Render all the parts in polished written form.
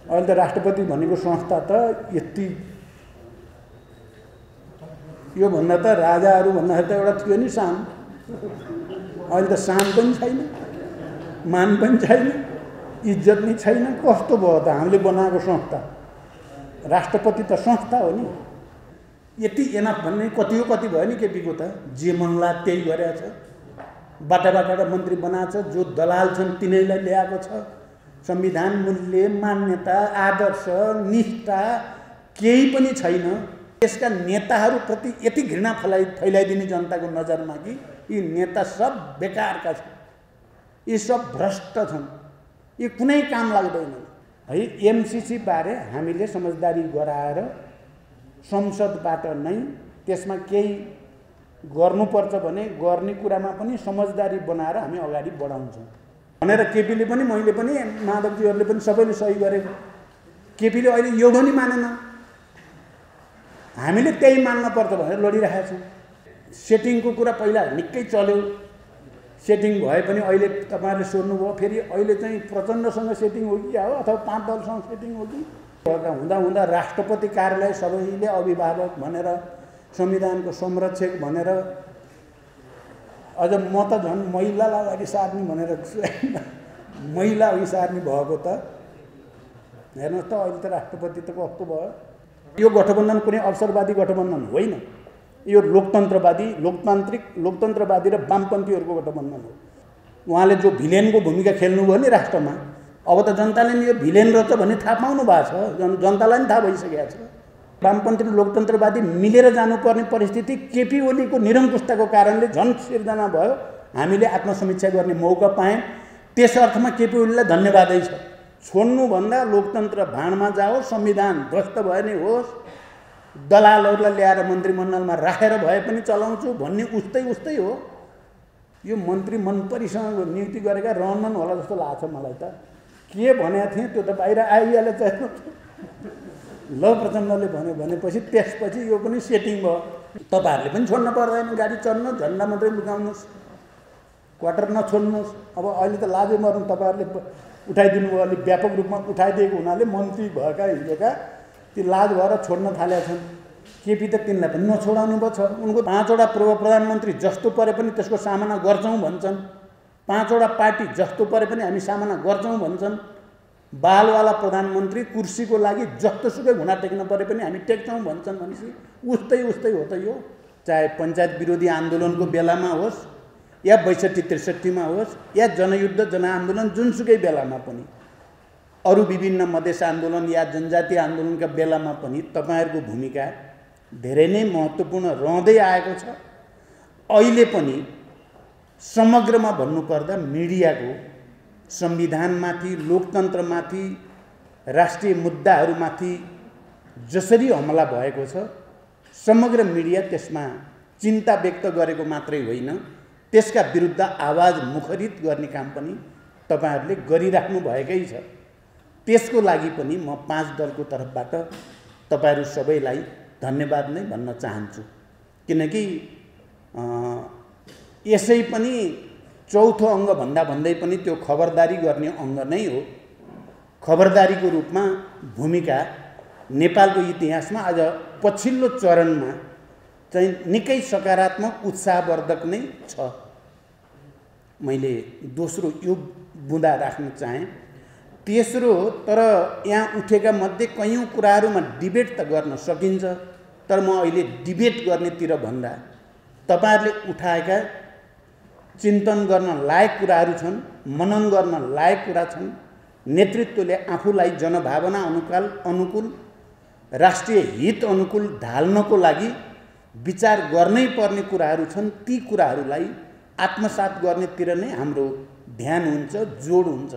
अहिले त राष्ट्रपति भनेको संस्था त यति यो भन्दा त राजाहरू भन्दाखेरि त एउटा थियो नि सान। अहिले त सान पनि छैन, मान पनि छैन, इज्जत नि छैन। कस्तो भयो त हामीले बनाएको संस्था? राष्ट्रपति त संस्था हो नि। यति एनफ भन्ने कति हो, कति भयो नि केपीको त। जे मन लाग्यो त्यही गरेछ, बाटाबाट मन्त्री बनाएको छ। जो दलाल छन् तिनैलाई ल्याएको छ। संविधान मूल्य, मान्यता, आदर्श, निष्ठा केही पनि छैन। यसका नेताहरूप्रति यति घृणा फैलाइदिने जनताको नजरमा कि यी नेता सब बेकारका छन्, यी सब भ्रष्ट छन्, यी कुनै काम लाग्दैनन् है। एमसीसी बारे हामीले समझदारी गराएर संसदबाट नै त्यसमा केही गर्नुपर्छ भने गर्ने कुरामा पनि समझदारी बनाएर हामी अगाडि बढाउँछौँ भनेर केपीले पनि, मैले पनि, माधवजीहरूले पनि सबैले सही गरेको। केपीले अहिले एउटा नि मानेन, हामीले त्यही मान्न पर्छ भनेर लडिरहेका छौँ। सेटिङको कुरा पहिला निकै चल्यो, सेटिङ भए पनि अहिले तपाईँहरूले सोध्नुभयो फेरि अहिले चाहिँ प्रचण्डसँग सेटिङ हो कि हो अथवा 5 दलसँग सेटिङ हो कि? हुँदा हुँदा राष्ट्रपति कार्यालय सबैले अभिभावक भनेर, संविधानको संरक्षक भनेर, अझ म त झन् महिलालाई अगाडि सार्ने भनेर महिला अघि सार्ने भएको त हेर्नुहोस् त। अहिले त राष्ट्रपति त कस्तो भयो? यो गठबन्धन कुनै अवसरवादी गठबन्धन होइन, यो लोकतन्त्रवादी र वामपन्थीहरूको गठबन्धन हो। उहाँले जो भिलेनको भूमिका खेल्नुभयो नि राष्ट्रमा, अब त जनताले नि यो भिलेन रहेछ भन्ने थाहा पाउनु भएको छ, जनतालाई पनि थाहा भइसकेको छ। वामपन्थी र लोकतन्त्रवादी मिलेर जानुपर्ने परिस्थिति केपी ओलीको निरङ्कुशताको कारणले झन् सिर्जना भयो। हामीले आत्मसमीक्षा गर्ने मौका पायौँ। त्यस अर्थमा केपी ओलीलाई धन्यवादै छ। छोड्नुभन्दा लोकतन्त्र भाँडमा जाओस्, संविधान ध्वस्त भए नै होस्, दलालहरूलाई ल्याएर मन्त्रीमण्डलमा राखेर भए पनि चलाउँछु भन्ने उस्तै हो। यो मन्त्री मनपरीसँग नियुक्ति गरेका रहन्न होला जस्तो लाग्छ मलाई त। के भनेको थिएँ त्यो त बाहिर आइहालेछ। ल प्रचण्डले भन्यो भनेपछि त्यसपछि यो पनि सेटिङ भयो। तपाईँहरूले पनि छोड्न पर्दैन, गाडी चढ्नु, झन्डा मात्रै लुकाउनुहोस्, क्वार्टर नछोड्नुहोस्। अब अहिले त लाजै मर्नु, तपाईँहरूले उठाइदिनु भयो, अलिक व्यापक रूपमा उठाइदिएको हुनाले मन्त्री भएका हिजोका ती लाज भएर छोड्न थालेका छन्। केपी त तिनलाई पनि नछोडाउनु भएको छ। उनको 5वटा पूर्व प्रधानमन्त्री जस्तो परे पनि त्यसको सामना गर्छौँ भन्छन्, 5वटा पार्टी जस्तो परे पनि हामी सामना गर्छौँ भन्छन्। बालवाला प्रधानमन्त्री कुर्सीको लागि जस्तोसुकै घुँडा टेक्न परे पनि हामी टेक्छौँ भन्छन् भनेपछि उस्तै हो त यो। चाहे पञ्चायत विरोधी आन्दोलनको बेलामा होस् या 62-63 होस् या जनयुद्ध जनआन्दोलन जुनसुकै बेलामा पनि, अरू विभिन्न मधेस आन्दोलन या जनजातीय आन्दोलनका बेलामा पनि तपाईँहरूको भूमिका धेरै नै महत्त्वपूर्ण रहँदै आएको छ। अहिले पनि समग्रमा भन्नुपर्दा मिडियाको संविधानमाथि, लोकतन्त्रमाथि, राष्ट्रिय मुद्दाहरूमाथि जसरी हमला भएको छ, समग्र मिडिया त्यसमा चिन्ता व्यक्त गरेको मात्रै होइन, त्यसका विरुद्ध आवाज मुखरित गर्ने काम पनि तपाईँहरूले गरिराख्नु भएकै छ। त्यसको लागि पनि म 5 दलको तर्फबाट तपाईँहरू सबैलाई धन्यवाद नै भन्न चाहन्छु। किनकि यसै पनि चौथो अङ्ग भन्दै पनि त्यो खबरदारी गर्ने अङ्ग नै हो। खबरदारीको रूपमा भूमिका नेपालको इतिहासमा आज पछिल्लो चरणमा चाहिँ निकै सकारात्मक, उत्साहवर्धक नै छ। मैले दोस्रो यो बुँदा राख्न चाहेँ। तेस्रो, तर यहाँ उठेका मध्ये कयौँ कुराहरूमा डिबेट त गर्न सकिन्छ, तर म अहिले डिबेट गर्नेतिर भन्दा तपाईँहरूले उठाएका चिन्तन गर्न लायक कुराहरू छन्, मनन गर्न लायक कुरा छन्। नेतृत्वले आफूलाई जनभावना अनुकूल, राष्ट्रिय हित अनुकूल ढाल्नको लागि विचार गर्नै पर्ने कुराहरू छन्। ती कुराहरूलाई आत्मसात गर्नेतिर नै हाम्रो ध्यान हुन्छ, जोड हुन्छ।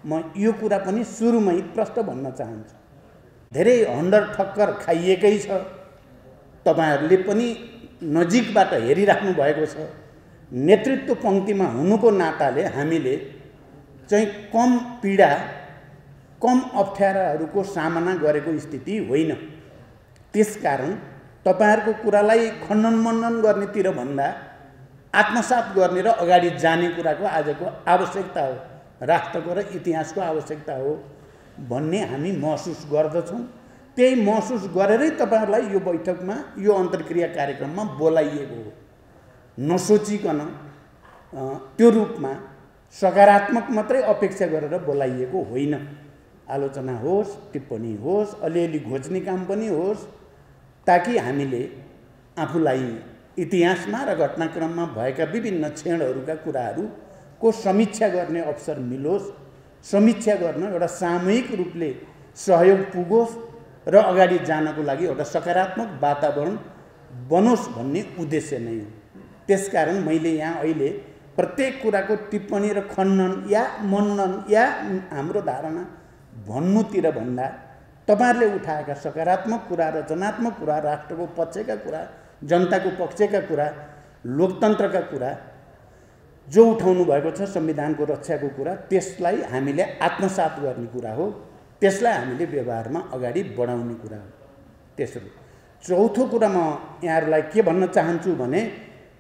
म यो कुरा पनि सुरुमै प्रष्ट भन्न चाहन्छु। धेरै हन्डर ठक्कर खाइएकै छ, तपाईँहरूले पनि नजिकबाट हेरिराख्नु भएको छ। नेतृत्व पङ्क्तिमा हुनुको नाताले हामीले चाहिँ कम पीडा, कम अप्ठ्याराहरूको सामना गरेको स्थिति होइन। त्यसकारण तपाईँहरूको कुरालाई खण्डन मण्डन गर्नेतिर भन्दा आत्मसात गर्ने र अगाडि जाने कुराको आजको आवश्यकता हो, राष्ट्रको र इतिहासको आवश्यकता हो। भन्ने हामी महसुस गर्दछौँ। त्यही महसुस गरेरै तपाईहरुलाई यो बैठकमा यो अन्तर्क्रिया कार्यक्रममा बोलाइएको हो। नसोचिकन त्यो रूपमा सकारात्मक मात्रै अपेक्षा गरेर बोलाइएको होइन। आलोचना होस्, टिप्पणी होस्, अलिअलि घोच्ने काम पनि होस्, ताकि हामीले आफूलाई इतिहासमा र घटनाक्रममा भएका विभिन्न क्षणहरूका कुराहरूको समीक्षा गर्ने अवसर मिलोस्, समीक्षा गर्न एउटा सामूहिक रूपले सहयोग पुगोस् र अगाडि जानको लागि एउटा सकारात्मक वातावरण बनोस् भन्ने उद्देश्य नै हो। त्यसकारण मैले यहाँ अहिले प्रत्येक कुराको टिप्पणी र खण्डन या मनन या हाम्रो धारणा भन्नुतिर भन्दा तपाईहरुले उठाएका सकारात्मक कुरा, रचनात्मक कुरा, राष्ट्रको पक्षका कुरा, जनताको पक्षका कुरा, लोकतन्त्रका कुरा जो उठाउनु भएको छ, संविधानको रक्षाको कुरा, त्यसलाई हामीले आत्मसात गर्ने कुरा हो। त्यसलाई हामीले व्यवहारमा अगाडि बढाउने कुरा हो। तेस्रो, चौथो कुरा म यहाँहरुलाई के भन्न चाहन्छु भने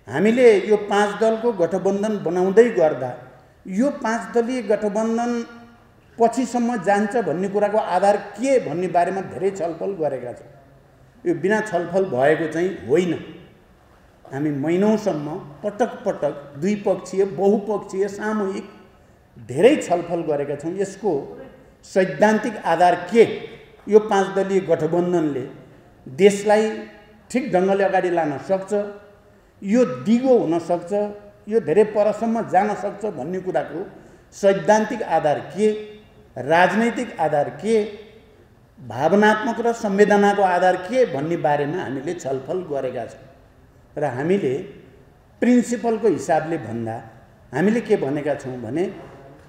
हामीले यो 5 दलको गठबन्धन बनाउँदै गर्दा यो 5 दलीय गठबन्धन पछिसम्म जान्छ भन्ने कुराको आधार के भन्ने बारेमा धेरै छलफल गरेका छौँ। यो बिना छलफल भएको चाहिँ होइन। हामी महिनौसम्म पटक पटक द्विपक्षीय, बहुपक्षीय, सामूहिक धेरै छलफल गरेका छौँ। यसको सैद्धान्तिक आधार के, यो 5 दलीय गठबन्धनले देशलाई ठिक ढङ्गले अगाडि लान सक्छ, यो दिगो हुन सक्छ, यो धेरै परसम्म जान सक्छ भन्ने कुराको सैद्धान्तिक आधार के, राजनैतिक आधार के, भावनात्मक र संवेदनाको आधार के भन्ने बारेमा हामीले छलफल गरेका छौँ। र हामीले प्रिन्सिपलको हिसाबले भन्दा हामीले के भनेका छौँ भने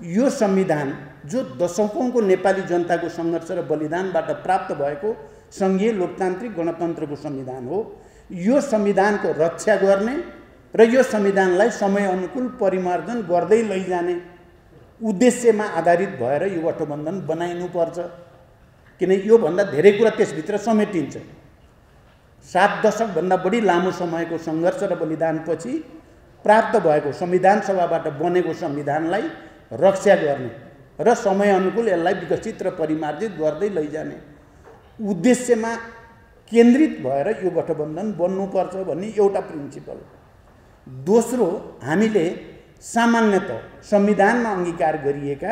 यो संविधान जो दशकौंको नेपाली जनताको सङ्घर्ष र बलिदानबाट प्राप्त भएको सङ्घीय लोकतान्त्रिक गणतन्त्रको संविधान हो। यो संविधानको रक्षा गर्ने र यो संविधानलाई समय अनुकूल परिमार्जन गर्दै लैजाने उद्देश्यमा आधारित भएर यो गठबन्धन बनाइनुपर्छ। किन यो भन्दा धेरै कुरा त्यसभित्र समेटिन्छ। 7 दशकभन्दा बढी लामो समयको सङ्घर्ष र बलिदानपछि प्राप्त भएको संविधान सभाबाट बनेको संविधानलाई रक्षा गर्ने र समय अनुकूल यसलाई विकसित र परिमार्जित गर्दै लैजाने उद्देश्यमा केन्द्रित भएर यो गठबन्धन बन्नुपर्छ भन्ने एउटा प्रिन्सिपल। दोस्रो, हामीले सामान्यतः संविधानमा अङ्गीकार गरिएका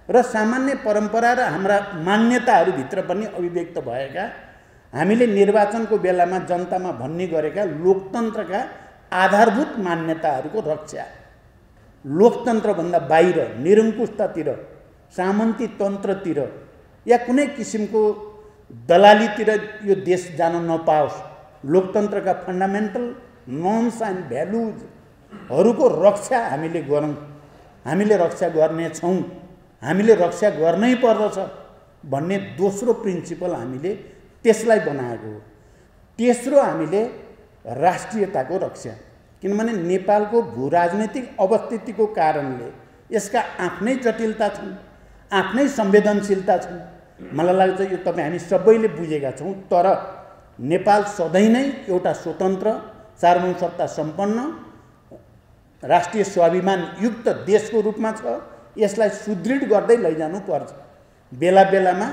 र सामान्य परम्परा र हाम्रा मान्यताहरूभित्र पनि अभिव्यक्त भएका हामीले निर्वाचनको बेलामा जनतामा भन्ने गरेका लोकतन्त्रका आधारभूत मान्यताहरूको रक्षा, लोकतन्त्रभन्दा बाहिर निरङ्कुशतातिर, सामन्ती तन्त्रतिर या कुनै किसिमको दलालीतिर यो देश जान नपाओस्, लोकतन्त्रका फन्डामेन्टल नर्म्स एन्ड भ्यालुजहरूको रक्षा हामीले गरौँ। हामीले रक्षा गर्नेछौँ, हामीले रक्षा गर्नै पर्दछ भन्ने दोस्रो प्रिन्सिपल हामीले त्यसलाई बनाएको हो। तेस्रो, हामीले राष्ट्रियताको रक्षा, किनभने नेपालको भूराजनैतिक अवस्थितिको कारणले यसका आफ्नै जटिलता छन्, आफ्नै संवेदनशीलता छन्। मलाई लाग्छ यो तपाईँ हामी सबैले बुझेका छौँ। तर नेपाल सधैँ नै एउटा स्वतन्त्र, सार्वभौम सत्ता सम्पन्न, राष्ट्रिय स्वाभिमान युक्त देशको रूपमा छ। यसलाई सुदृढ गर्दै लैजानु पर्छ। बेला बेलामा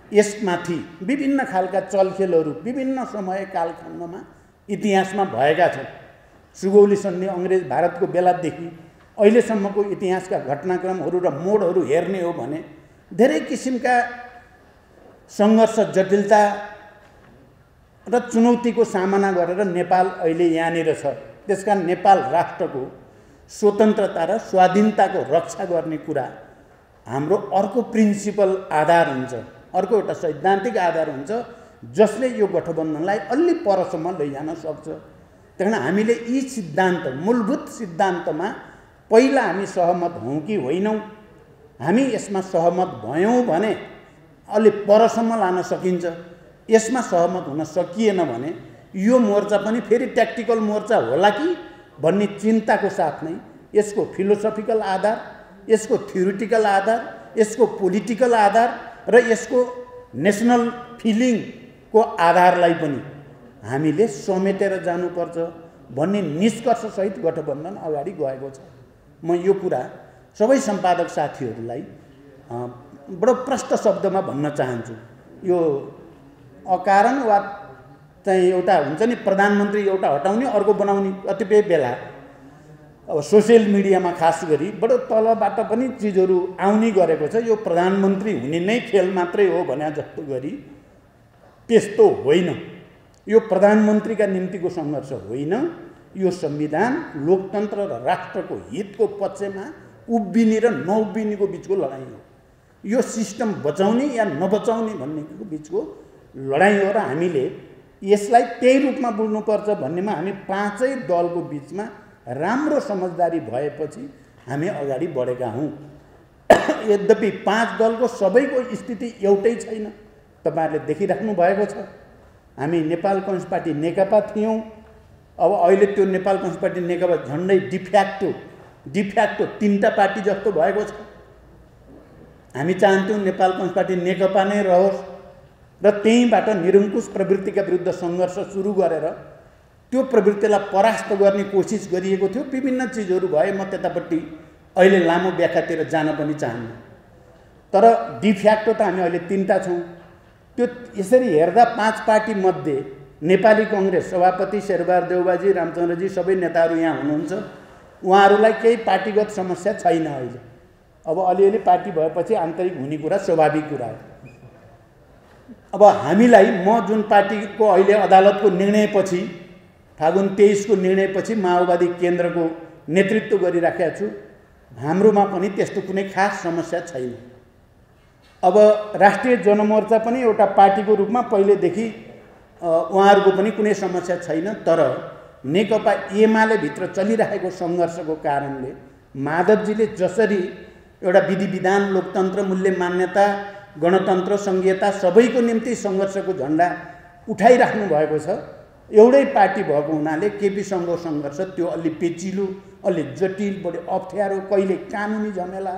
यसमाथि विभिन्न खालका चलखेलहरू विभिन्न समय कालखण्डमा इतिहासमा भएका छन्। सुगौली सन्धि अङ्ग्रेज भारतको बेलादेखि अहिलेसम्मको इतिहासका घटनाक्रमहरू र मोडहरू हेर्ने हो भने धेरै किसिमका सङ्घर्ष, जटिलता र चुनौतीको सामना गरेर नेपाल अहिले यहाँनिर छ। त्यसकारण नेपाल राष्ट्रको स्वतन्त्रता र स्वाधीनताको रक्षा गर्ने कुरा हाम्रो अर्को प्रिन्सिपल आधार हुन्छ, अर्को एउटा सैद्धान्तिक आधार हुन्छ, जसले यो गठबन्धनलाई अलि परसम्म लैजान सक्छ। त्यही कारण हामीले यी सिद्धान्त, मूलभूत सिद्धान्तमा पहिला हामी सहमत हौँ कि होइनौँ, हामी यसमा सहमत भयौँ भने अलि परसम्म लान सकिन्छ। यसमा सहमत हुन सकिएन भने यो मोर्चा पनि फेरि ट्याक्टिकल मोर्चा होला कि भन्ने चिन्ताको साथ नै यसको फिलोसफिकल आधार, यसको थ्योरिटिकल आधार, यसको पोलिटिकल आधार र यसको नेसनल फिलिङको आधारलाई पनि हामीले समेटेर जानुपर्छ भन्ने निष्कर्षसहित गठबन्धन अगाडि गएको छ। म यो कुरा सबै सम्पादक साथीहरूलाई बडो प्रष्ट शब्दमा भन्न चाहन्छु। यो अकारण वा चाहिँ एउटा हुन्छ नि प्रधानमन्त्री एउटा हटाउने अर्को बनाउने कतिपय बेला अब सोसियल मिडियामा खास गरी बडो तलबाट पनि चिजहरू आउने गरेको छ। यो प्रधानमन्त्री हुने नै खेल मात्रै हो भने जस्तो गरी त्यस्तो होइन। यो प्रधानमन्त्रीका निम्तिको सङ्घर्ष होइन। यो संविधान लोकतन्त्र र राष्ट्रको हितको पक्षमा उभिने र नउभिनेको बिचको लडाइँ हो। यो सिस्टम बचाउने या नबचाउने भन्नेको बिचको लडाइँ हो र हामीले यसलाई त्यही रूपमा बुझ्नुपर्छ भन्नेमा हामी पाँचै दलको बिचमा राम्रो समझदारी भएपछि हामी अगाडि बढेका हौँ। यद्यपि पाँच दलको सबैको स्थिति एउटै छैन, तपाईहरुले देखिराख्नु भएको छ। हामी नेपाल कम्युनिस्ट पार्टी नेकपा थियौँ, अब अहिले त्यो नेपाल कम्युनिस्ट पार्टी नेकपा झन्डै डिफ्याक्टो तीनटा पार्टी जस्तो भएको छ। हामी चाहन्थ्यौँ नेपाल कम्युनिस्ट पार्टी नेकपा नै रहोस् र त्यहीँबाट निरङ्कुश प्रवृत्तिका विरुद्ध सङ्घर्ष सुरु गरेर त्यो प्रवृत्तिलाई परास्त गर्ने कोसिस गरिएको थियो। विभिन्न चिजहरू भए, म त्यतापट्टि अहिले लामो व्याख्यातिर जान पनि चाहन्न। तर डिफ्याक्टो त हामी अहिले तीनटा छौँ। त्यो यसरी हेर्दा पाँच पार्टी मध्ये नेपाली कांग्रेस सभापति शेरबहादुर देउबाजी, रामचन्द्रजी सबै नेताहरू यहाँ हुनुहुन्छ। उहाँहरूलाई केही पार्टीगत समस्या छैन अहिले। अब अलिअलि पार्टी भएपछि आन्तरिक हुने कुरा स्वाभाविक कुरा हो। अब हामीलाई म जुन पार्टीको अहिले अदालतको निर्णयपछि फागुन 23 को निर्णयपछि माओवादी केन्द्रको नेतृत्व गरिराखेको छु, हाम्रोमा पनि त्यस्तो कुनै खास समस्या छैन। अब राष्ट्रिय जनमोर्चा पनि एउटा पार्टीको रूपमा पहिलेदेखि उहाँहरूको पनि कुनै समस्या छैन। तर नेकपा एमाले भित्र चलिरहेको सङ्घर्षको कारणले माधवजीले जसरी एउटा विधि विधान, लोकतन्त्र, मूल्य मान्यता, गणतन्त्र, संघीयता सबैको निम्ति सङ्घर्षको झण्डा उठाइराख्नु भएको छ। एउटै पार्टी भएको हुनाले केपीसँगको सङ्घर्ष त्यो अलि पेचिलो, अलि जटिल, बढी अप्ठ्यारो, कहिले कानुनी झमेला,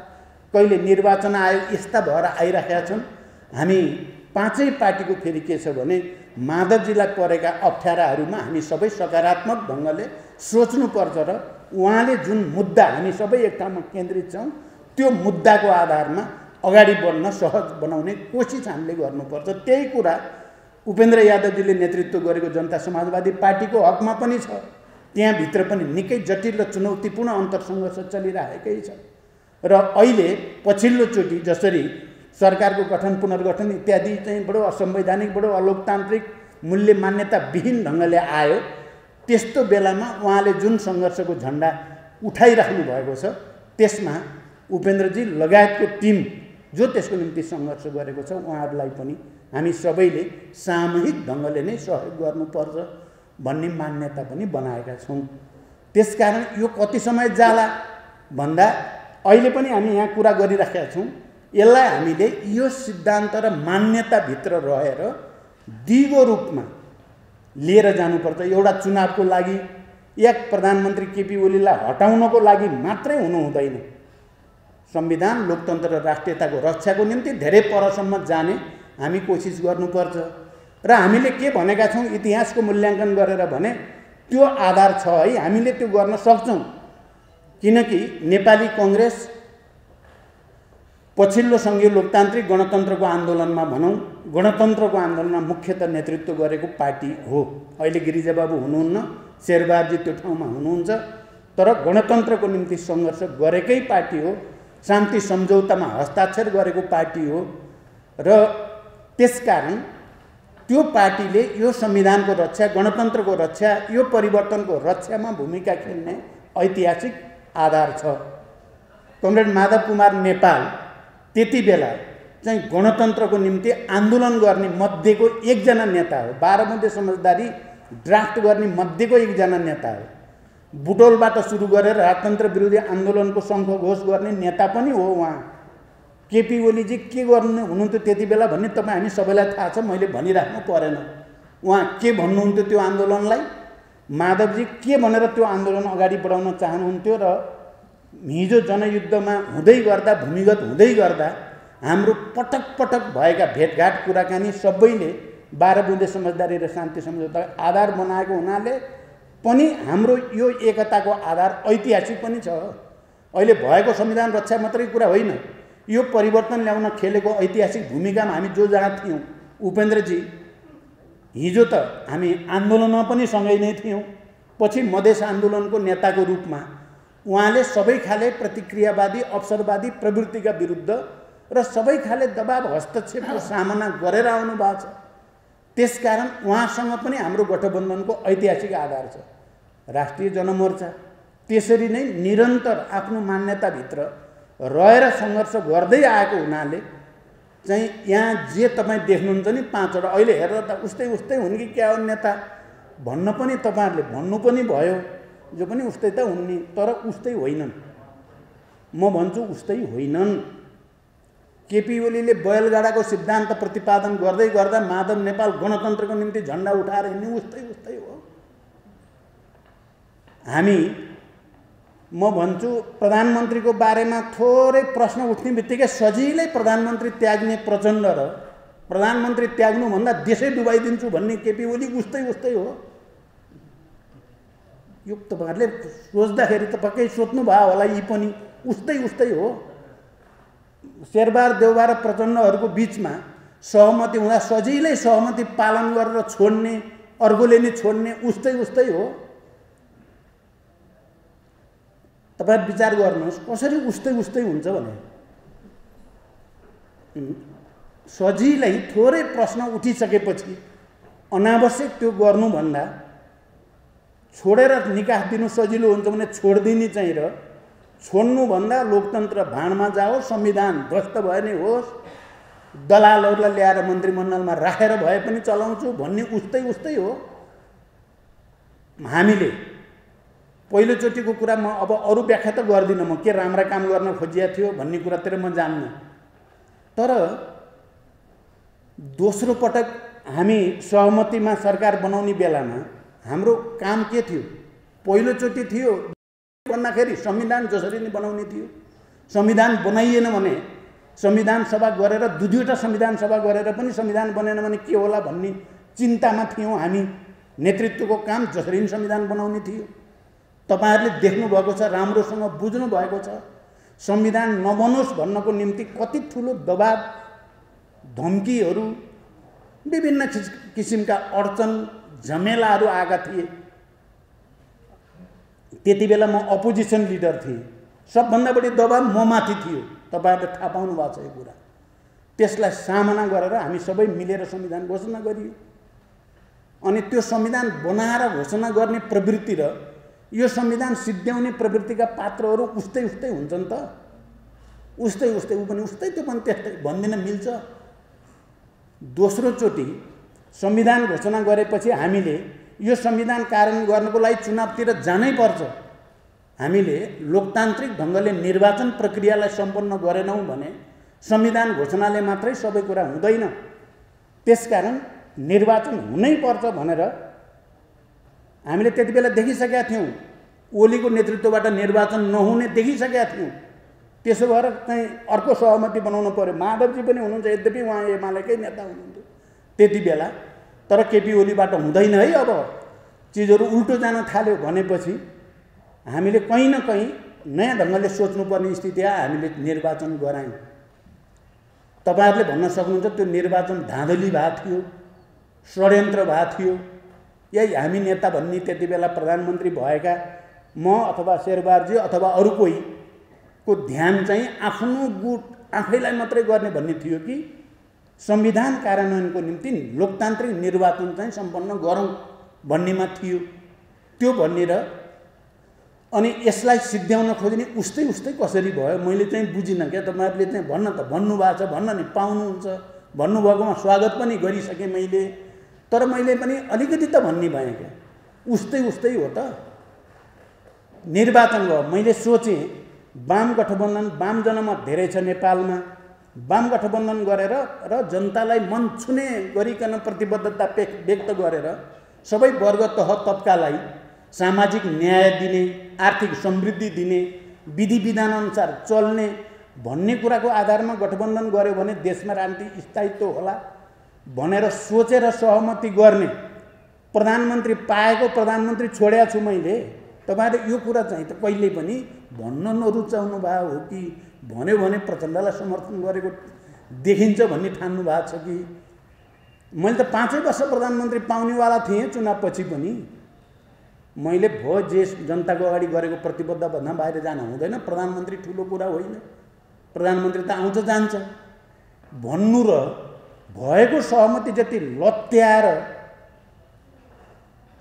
कहिले निर्वाचन आयोग यस्ता भएर आइराखेका छन्। हामी पाँचै पार्टीको फेरि के छ भने माधवजीलाई परेका अप्ठ्याराहरूमा हामी सबै सकारात्मक ढङ्गले सोच्नुपर्छ र उहाँले जुन मुद्दा हामी सबै एक ठाउँमा केन्द्रित छौँ त्यो मुद्दाको आधारमा अगाडि बढ्न सहज बनाउने कोसिस हामीले गर्नुपर्छ। त्यही कुरा उपेन्द्र यादवजीले नेतृत्व गरेको जनता समाजवादी पार्टीको हकमा पनि छ। त्यहाँभित्र पनि निकै जटिल र चुनौतीपूर्ण अन्तरसङ्घर्ष चलिरहेकै छ र अहिले पछिल्लोचोटि जसरी सरकारको गठन पुनर्गठन इत्यादि चाहिँ बडो असंवैधानिक, बडो अलोकतान्त्रिक, मूल्य मान्यता विहीन ढङ्गले आयो, त्यस्तो बेलामा उहाँले जुन सङ्घर्षको झण्डा उठाइराख्नु भएको छ त्यसमा उपेन्द्रजी लगायतको टिम जो त्यसको निम्ति सङ्घर्ष गरेको छ उहाँहरूलाई पनि हामी सबैले सामूहिक ढङ्गले नै सहयोग गर्नुपर्छ भन्ने मान्यता पनि बनाएका छौँ। त्यसकारण यो कति समय जाला भन्दा अहिले पनि हामी यहाँ कुरा गरिराखेका छौँ। यसलाई हामीले यो सिद्धान्त र मान्यताभित्र रहेर दिगो रूपमा लिएर जानुपर्छ। एउटा चुनावको लागि एक प्रधानमन्त्री केपी ओलीलाई हटाउनको लागि मात्रै हुनु हुँदैन। संविधान, लोकतन्त्र र राष्ट्रियताको रक्षाको निम्ति धेरै परसम्म जाने हामी कोसिस गर्नुपर्छ र हामीले के भनेका छौँ इतिहासको मूल्याङ्कन गरेर भने त्यो आधार छ है, हामीले त्यो गर्न सक्छौँ। किनकि नेपाली कांग्रेस पछिल्लो सङ्घीय लोकतान्त्रिक गणतन्त्रको आन्दोलनमा भनौँ, गणतन्त्रको आन्दोलनमा मुख्यतः नेतृत्व गरेको पार्टी हो। अहिले गिरिजाबाबु हुनुहुन्न, शेरबहादुरजी त्यो ठाउँमा हुनुहुन्छ, तर गणतन्त्रको निम्ति सङ्घर्ष गरेकै पार्टी हो। शान्ति सम्झौतामा हस्ताक्षर गरेको पार्टी हो र त्यसकारण त्यो पार्टीले यो संविधानको रक्षा, गणतन्त्रको रक्षा, यो परिवर्तनको रक्षामा भूमिका खेल्ने ऐतिहासिक आधार छ। कमरेड माधव कुमार नेपाल त्यति बेला चाहिँ गणतन्त्रको निम्ति आन्दोलन गर्ने मध्येको एकजना नेता हो। 12 बुँदे समझदारी ड्राफ्ट गर्ने मध्येको एकजना नेता हो। बुटोलबाट सुरु गरेर राजतन्त्र विरोधी आन्दोलनको शङ्खघोष गर्ने नेता पनि हो उहाँ। केपी ओलीजी के गर्नु हुनुहुन्थ्यो त्यति बेला भन्ने तपाईँ हामी सबैलाई थाहा छ, मैले भनिराख्नु परेन। उहाँ के भन्नुहुन्थ्यो त्यो आन्दोलनलाई, माधवजी के भनेर त्यो आन्दोलन अगाडि बढाउन चाहनुहुन्थ्यो र हिजो जनयुद्धमा हुँदै गर्दा, भूमिगत हुँदै गर्दा हाम्रो पटक पटक भएका भेटघाट कुराकानी सबैले 12 बुँदे समझदारी र शान्ति सम्झौता आधार बनाएको हुनाले पनि हाम्रो यो एकताको आधार ऐतिहासिक पनि छ। अहिले भएको संविधान रक्षा मात्रै कुरा होइन, यो परिवर्तन ल्याउन खेलेको ऐतिहासिक भूमिकामा हामी जो जहाँ थियौँ, उपेन्द्रजी हिजो त हामी आन्दोलनमा पनि सँगै नै थियौँ, पछि मधेस आन्दोलनको नेताको रूपमा उहाँले सबै खाले प्रतिक्रियावादी अवसरवादी प्रवृत्तिका विरुद्ध र सबै खाले दबाव हस्तक्षेपको सामना गरेर आउनु भएको छ। त्यसकारण उहाँसँग पनि हाम्रो गठबन्धनको ऐतिहासिक आधार छ। राष्ट्रिय जनमोर्चा त्यसरी नै निरन्तर आफ्नो मान्यताभित्र रहेर सङ्घर्ष गर्दै आएको हुनाले चाहिँ यहाँ जे तपाईँ देख्नुहुन्छ नि 5 वटा अहिले हेर्दा त उस्तै उस्तै हुन् कि क्या हो नेता भन्न पनि तपाईँहरूले भन्नु पनि भयो, जो पनि उस्तै त हुन् नि, तर उस्तै होइनन्। म भन्छु उस्तै होइनन्। केपी ओलीले बैलगाडाको सिद्धान्त प्रतिपादन गर्दै गर्दा माधव नेपाल गणतन्त्रको निम्ति झन्डा उठाएर हिँड्ने उस्तै उस्तै हो। हामी म भन्छु प्रधानमन्त्रीको बारेमा थोरै प्रश्न उठ्ने बित्तिकै सजिलै प्रधानमन्त्री त्याग्ने प्रचण्ड र प्रधानमन्त्री त्याग्नुभन्दा देशै डुबाइदिन्छु भन्ने केपी ओली उस्तै उस्तै हो। यो तपाईँहरूले सोच्दाखेरि त पक्कै सोच्नु भयो होला, यी पनि उस्तै उस्तै हो। शेरबहादुर देउवा र प्रचण्डहरूको बिचमा सहमति हुँदा सजिलै सहमति पालन गरेर छोड्ने, अर्कोले नि छोड्ने उस्तै उस्तै हो। तपाईँ विचार गर्नुहोस् कसरी उस्तै उस्तै हुन्छ भने। सजिलै थोरै प्रश्न उठिसकेपछि अनावश्यक त्यो गर्नुभन्दा छोडेर निकास दिनु सजिलो हुन्छ भने छोडिदिने चाहिँ र छोड्नुभन्दा लोकतन्त्र भाँडमा जाओस्, संविधान ध्वस्त भए नै होस्, दलालहरूलाई ल्याएर मन्त्रीमण्डलमा राखेर भए पनि चलाउँछु भन्ने उस्तै उस्तै हो। हामीले पहिलोचोटिको कुरा म अब अरू व्याख्या त गर्दिनँ, म के राम्रा काम गर्न खोजिएको थियो भन्ने कुरातिर म जान्न, तर दोस्रो पटक हामी सहमतिमा सरकार बनाउने बेलामा हाम्रो काम के थियो? पहिलोचोटि थियो भन्दाखेरि संविधान जसरी नै बनाउने थियो। संविधान बनाइएन भने संविधान सभा गरेर दुईवटा संविधान सभा गरेर पनि संविधान बनेन भने के होला भन्ने चिन्तामा थियौँ हामी। नेतृत्वको काम जसरी नै संविधान बनाउने थियो। तपाईहरुले देख्नुभएको छ, राम्रोसँग बुझ्नु भएको छ, संविधान नबनोस् भन्नको निम्ति कति ठूलो दबाव, धम्कीहरू, विभिन्न किसिमका अडचन झमेलाहरू आएका थिए। त्यतिबेला म अपोजिसन लिडर थिएँ। सबभन्दा बढी दबाव म माथि थियो। तपाईहरुले थाहा पाउनु भएको छ यो कुरा। त्यसलाई सामना गरेर हामी सबै मिलेर संविधान घोषणा गरियो। अनि त्यो संविधान बनाएर घोषणा गर्ने प्रवृत्ति र यो संविधान सिद्ध्याउने प्रवृत्तिका पात्रहरू उस्तै उस्तै हुन्छन् त। उस्तै उस्तै उ पनि उस्तै त्यो पनि त्यस्तै भन्दिन मिल्छ। दोस्रो चोटि संविधान घोषणा गरेपछि हामीले यो संविधान कार्यान्वयन गर्नको लागि चुनावतिर जानै पर्छ। हामीले लोकतान्त्रिक ढंगले निर्वाचन प्रक्रियालाई सम्पन्न गरेनौं भने संविधान घोषणाले मात्रै सबै कुरा हुँदैन। त्यसकारण निर्वाचन हुनै पर्छ भनेर हामीले त्यतिबेला देखिसकेका थियौं। ओलीको नेतृत्वबाट निर्वाचन नहुने देखिसकेका थियौं। त्यसो भएर चाहिँ अर्को सहमति बनाउन पर्यो। माधवजी पनि हुनुहुन्छ, यद्यपि उहाँ एमालेकै नेता हुनुहुन्थ्यो त्यतिबेला। तर केपी ओलीबाट हुँदैन है, अब चीजहरू उल्टो जान थाल्यो भनेपछि हामीले कहीँ न कहीँ नयाँ ढंगले सोच्नुपर्ने स्थिति आयो। हामीले निर्वाचन गरायौं। तपाईहरुले भन्न सक्नुहुन्छ त्यो निर्वाचन धाँधली भएको थियो, षड्यन्त्र भएको थियो, या हामी नेता भन्ने त्यतिबेला प्रधानमन्त्री भएका म अथवा शेरबहादुरजी अथवा अरू कोही को ध्यान चाहिँ आफ्नो गुट आफैलाई मात्रै गर्ने भन्ने थियो कि संविधान कार्यान्वयनको निम्ति लोकतान्त्रिक निर्वाचन चाहिँ सम्पन्न गरौँ भन्नेमा थियो। त्यो भनेर अनि यसलाई सिद्ध्याउन खोज्ने उस्तै उस्तै कसरी भयो मैले चाहिँ बुझिनँ क्या। तपाईहरुले चाहिँ भन्न त भन्नु भएको छ, भन्न नि पाउनुहुन्छ, भन्नुभएकोमा स्वागत पनि गरिसकेँ मैले। तर मैले पनि अलिकति त भन्ने भएँ क्या। उस्तै उस्तै हो त। निर्वाचन भयो। मैले सोचेँ वाम गठबन्धन, वाम जनमत धेरै छ नेपालमा, वाम गठबन्धन गरेर र जनतालाई मन छुने गरिकन प्रतिबद्धता व्यक्त गरेर सबै वर्ग तह तबकालाई सामाजिक न्याय दिने, आर्थिक समृद्धि दिने, विधि विधान अनुसार चल्ने भन्ने कुराको आधारमा गठबन्धन गर्यो भने देशमा राजनीतिक स्थायित्व होला भनेर सोचेर सहमति गर्ने। प्रधानमन्त्री पाएको प्रधानमन्त्री छोडेको छु मैले। तपाईहरुले यो कुरा चाहिँ त कहिले पनि भन्न नरुचाउनु भयो हो कि भन्यो भने प्रचण्डलाई समर्थन गरेको देखिन्छ भन्ने ठान्नु भएको छ कि मैले त 5 वर्ष प्रधानमन्त्री पाउनेवाला थिएँ चुनावपछि पनि। मैले भयो जे जनताको अगाडि गरेको प्रतिबद्ध भन्दा बाहिर जान हुँदैन। प्रधानमन्त्री ठुलो कुरा होइन, प्रधानमन्त्री त आउँछ जान्छ भन्नु र भएको सहमति जति लत्याएर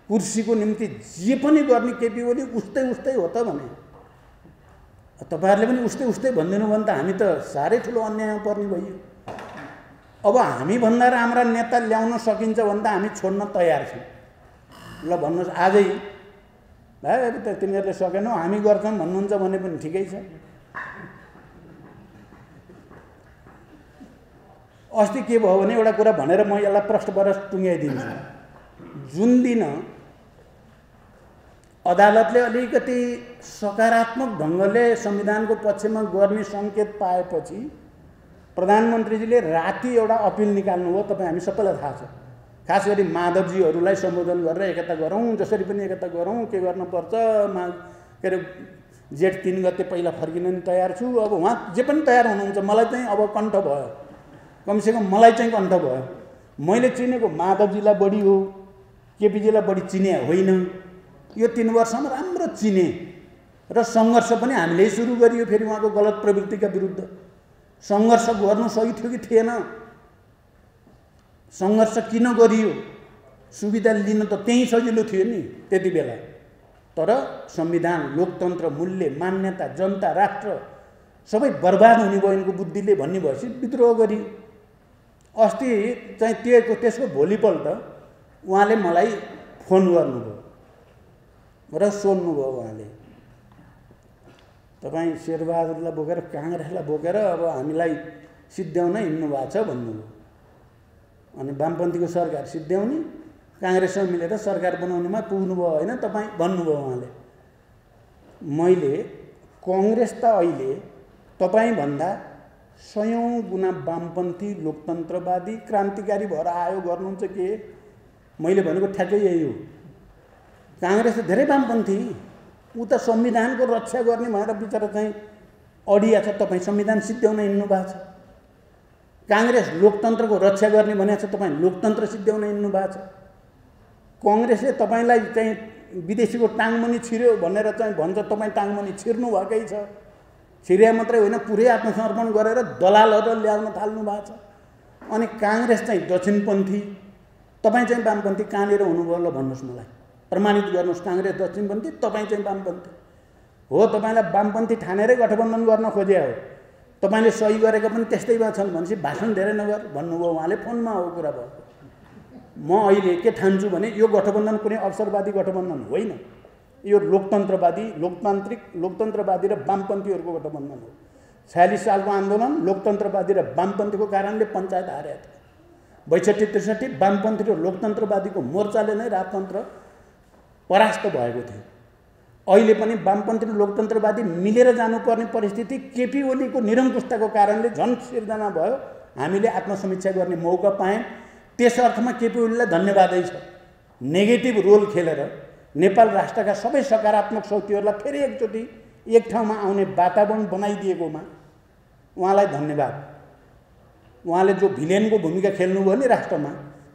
कुर्सीको निम्ति जे पनि गर्ने केपी ओली उस्तै उस्तै हो त भने तपाईहरुले पनि उस्तै उस्तै भनिदिनु भने त हामी त साह्रै ठुलो अन्यायमा पर्ने भइयो। अब हामी भन्दा राम्रा नेता ल्याउन सकिन्छ भने त हामी छोड्न तयार छौँ। ल भन्नुहोस् आजै भाइ अब त तिमीहरूले सकेनौ हामी गर्छौँ भन्नुहुन्छ भने पनि ठिकै छ। अस्ति के भयो भने एउटा कुरा भनेर म यसलाई प्रश्नबाट टुङ्ग्याइदिन्छु। जुन दिन अदालतले अलिकति सकारात्मक ढङ्गले संविधानको पक्षमा गर्ने सङ्केत पाएपछि प्रधानमन्त्रीजीले राति एउटा अपिल निकाल्नुभयो। तपाईँ हामी सबैलाई थाहा छ। खास गरी माधवजीहरूलाई सम्बोधन गरेर एकता गरौँ, जसरी पनि एकता गरौँ, के गर्नुपर्छ, के अरे जेठ 3 गते पहिला फर्किन नि तयार छु। अब उहाँ जे पनि तयार हुनुहुन्छ, मलाई चाहिँ अब कण्ठ भयो, कमसेकम मलाई चाहिँ कण्ठ भयो। मैले चिनेको माधवजीलाई बढी हो, केपीजीलाई बढी चिने होइन। यो 3 वर्षमा राम्रो चिने र सङ्घर्ष पनि हामीले सुरु गरियो फेरि उहाँको गलत प्रवृत्तिका विरुद्ध। सङ्घर्ष गर्नु सही थियो कि थिएन, सङ्घर्ष किन गरियो, सुविधा लिन त त्यही सजिलो थियो नि त्यति बेला। तर संविधान, लोकतन्त्र, मूल्य, मान्यता, जनता, राष्ट्र सबै बर्बाद हुने भयो यिनको बुद्धिले भन्ने भएपछि विद्रोह गरियो। अस्ति चाहिँ त्यसको भोलिपल्ट उहाँले मलाई फोन गर्नुभयो र सोध्नुभयो, उहाँले तपाईँ शेरबहादुरलाई बोकेर काङ्ग्रेसलाई बोकेर अब हामीलाई सिद्ध्याउन हिँड्नु भएको छ भन्नुभयो। अनि वामपन्थीको सरकार सिद्ध्याउने, काङ्ग्रेससँग मिलेर सरकार बनाउनेमा पुग्नुभयो होइन तपाईँ भन्नुभयो उहाँले। मैले कङ्ग्रेस त अहिले तपाईँभन्दा 100औं गुणा वामपन्थी, लोकतन्त्रवादी, क्रान्तिकारी भएर आयो गर्नुहुन्छ के? मैले भनेको ठ्याक्कै यही हो। काङ्ग्रेस त धेरै वामपन्थी, ऊ त संविधानको रक्षा गर्ने भएर बिचरा चाहिँ अडिया छ। तपाईँ संविधान सिद्ध्याउन हिँड्नु भएको छ। काङ्ग्रेस लोकतन्त्रको रक्षा गर्ने भनेको छ, तपाईँ लोकतन्त्र सिद्ध्याउन हिँड्नु भएको छ। कङ्ग्रेसले तपाईँलाई चाहिँ विदेशीको टाङमुनि छिर्यो भनेर चाहिँ भन्छ, तपाईँ टाङमुनि छिर्नु भएकै छ। छिर्या मात्रै होइन, पुरै आत्मसमर्पण गरेर दलालहरू ल्याउन थाल्नु भएको छ। अनि काङ्ग्रेस चाहिँ दक्षिणपन्थी, तपाईँ चाहिँ वामपन्थी। कहाँनिर हुनुभयो ल भन्नुहोस्, मलाई प्रमाणित गर्नुहोस्। काङ्ग्रेस दक्षिणपन्थी, तपाईँ चाहिँ वामपन्थी हो। तपाईँलाई वामपन्थी ठानेरै गठबन्धन गर्न खोजे हो। तपाईँले सही गरेको पनि त्यस्तै भए छन् भनेपछि भाषण धेरै नगर भन्नुभयो उहाँले। फोनमा हो कुरा भयो। म अहिले के ठान्छु भने यो गठबन्धन कुनै अवसरवादी गठबन्धन होइन, यो लोकतन्त्रवादी, लोकतन्त्रवादी र वामपन्थीहरूको गठबन्धन हो। 46 सालको आन्दोलन लोकतन्त्रवादी र वामपन्थीको कारणले पञ्चायत हारेको थियो। 62-63 वामपन्थी र लोकतन्त्रवादीको मोर्चाले नै राजतन्त्र परास्त भएको थियो। अहिले पनि वामपन्थी र लोकतन्त्रवादी मिलेर जानुपर्ने परिस्थिति केपी ओलीको निरङ्कुशताको कारणले झन् सिर्जना भयो। हामीले आत्मसमीक्षा गर्ने मौका पायौँ। त्यस अर्थमा केपी ओलीलाई धन्यवादै छ। नेगेटिभ रोल खेलेर नेपाल राष्ट्रका सबै सकारात्मक शक्तिहरूलाई फेरि एकचोटि एक ठाउँमा आउने वातावरण बनाइदिएकोमा उहाँलाई धन्यवाद। उहाँले जो भिलेनको भूमिका खेल्नुभयो नि राष्ट्रमा,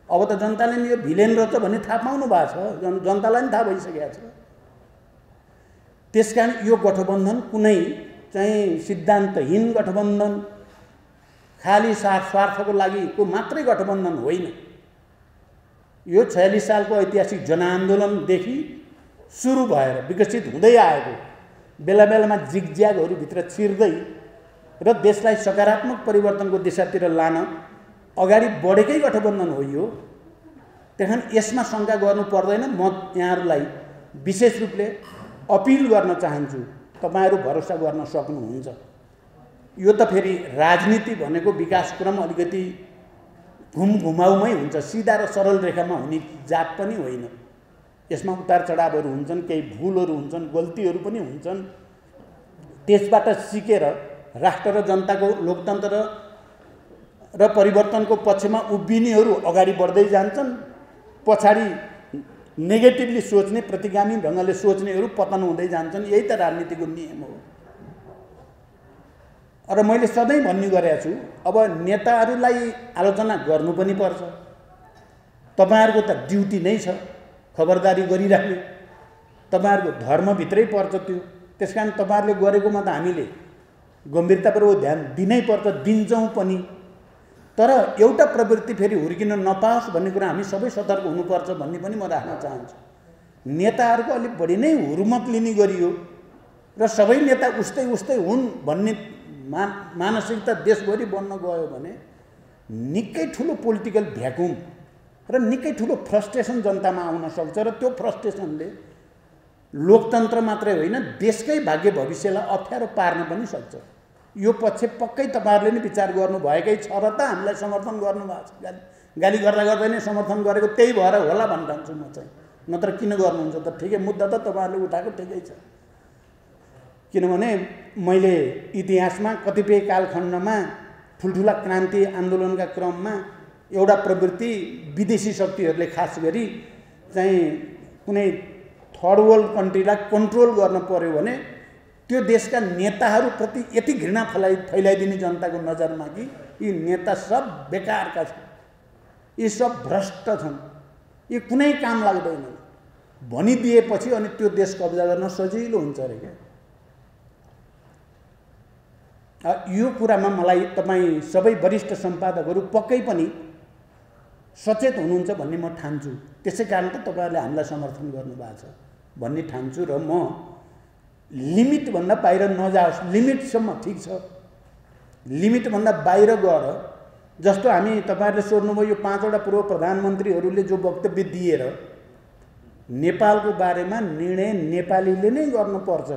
अब त जनताले नि यो भिलेन रहेछ भन्ने थाहा पाउनु भएको छ। जनतालाई नि थाहा भइसकेको छ। त्यसकारण यो गठबन्धन कुनै चाहिँ सिद्धान्तहीन गठबन्धन, खाली स्वार्थको लागि को मात्रै गठबन्धन होइन। यो 46 सालको ऐतिहासिक जनआन्दोलनदेखि सुरु भएर विकसित हुँदै आएको, बेला बेलामा जिगज्यागहरूभित्र छिर्दै र देशलाई सकारात्मक परिवर्तनको दिशातिर लान अगाडि बढेकै गठबन्धन हो यो। त्यहाँ यसमा शङ्का गर्नु पर्दैन। म यहाँहरूलाई विशेष रूपले अपिल गर्न चाहन्छु, तपाईँहरू भरोसा गर्न सक्नुहुन्छ। यो त फेरि राजनीति भनेको विकासक्रम अलिकति घुमघुमाउमै हुन्छ, सिधा र सरल रेखामा हुने जात पनि होइन। यसमा उतार चढावहरू हुन्छन्, केही भुलहरू हुन्छन्, गल्तीहरू पनि हुन्छन्। त्यसबाट सिकेर राष्ट्र र जनताको लोकतन्त्र र परिवर्तनको पक्षमा उभिनेहरू अगाडि बढ्दै जान्छन्। पछाडि नेगेटिभली सोच्ने, प्रतिगामी ढङ्गले सोच्नेहरू पतन हुँदै जान्छन्। यही त राजनीतिको नियम हो। र मैले सधैँ भन्ने गरेको छु, अब नेताहरूलाई आलोचना गर्नु पनि पर्छ। तपाईहरुको त ड्युटी नै छ खबरदारी गरिराख्ने, तपाईहरुको धर्मभित्रै पर्छ त्यो। त्यसकारण तपाईहरुले गरेकोमा त हामीले गम्भीरतापूर्वक ध्यान दिनै पर्छ, दिन्छौँ पनि। तर एउटा प्रवृत्ति फेरि हुर्किन नपाओस् भन्ने कुरा हामी सबै सतर्क हुनुपर्छ भन्ने पनि म राख्न चाहन्छु। नेताहरूको अलिक बढी नै हुर्मत लिने गरियो र सबै नेता उस्तै उस्तै हुन् भन्ने मानसिकता देशभरि बन्न गयो भने निकै ठुलो पोलिटिकल भ्याकुम र निकै ठुलो फ्रस्ट्रेसन जनतामा आउन सक्छ र त्यो फ्रस्ट्रेसनले लोकतन्त्र मात्रै होइन देशकै भाग्य भविष्यलाई अप्ठ्यारो पार्न पनि सक्छ। यो पक्ष पक्कै तपाईहरुले नै विचार गर्नु भएकै छ र त हामीलाई समर्थन गर्नु भएको छ। गाली गर्दा गर्दै नै समर्थन गरेको त्यही भएर होला भन्छु म चाहिँ। नत्र किन गर्नुहुन्छ त? ठिकै मुद्दा त तपाईहरुले उठाएको ठिकै छ। किनभने मैले इतिहासमा कतिपय कालखण्डमा ठुल्ठुला क्रान्ति आन्दोलनका क्रममा एउटा प्रवृत्ति विदेशी शक्तिहरूले खास गरी चाहिँ कुनै थर्ड वर्ल्ड कन्ट्रीलाई कन्ट्रोल गर्न पर्यो भने त्यो देशका नेताहरूप्रति यति घृणा फैलाइदिने जनताको नजरमा कि यी नेता सब बेकारका छन्, यी सब भ्रष्ट छन्, यी कुनै काम लाग्दैन भनिदिएपछि अनि त्यो देश कब्जा गर्न सजिलो हुन्छ अरे क्या। यो कुरामा मलाई तपाईँ सबै वरिष्ठ सम्पादकहरू पक्कै पनि सचेत हुनुहुन्छ भन्ने म ठान्छु। त्यसै कारण त तपाईहरुले हामीलाई समर्थन गर्नुभएको छ भन्ने ठान्छु र म लिमिट भन्दा बाहिर नजाओस्, लिमिटसम्म ठिक छ, लिमिट भन्दा बाहिर गएर जस्तो हामी तपाईहरुले सोध्नुभयो यो 5 वटा पूर्व प्रधानमन्त्रीहरूले जो वक्तव्य दिएर नेपालको बारेमा निर्णय नेपालीले नै गर्नुपर्छ,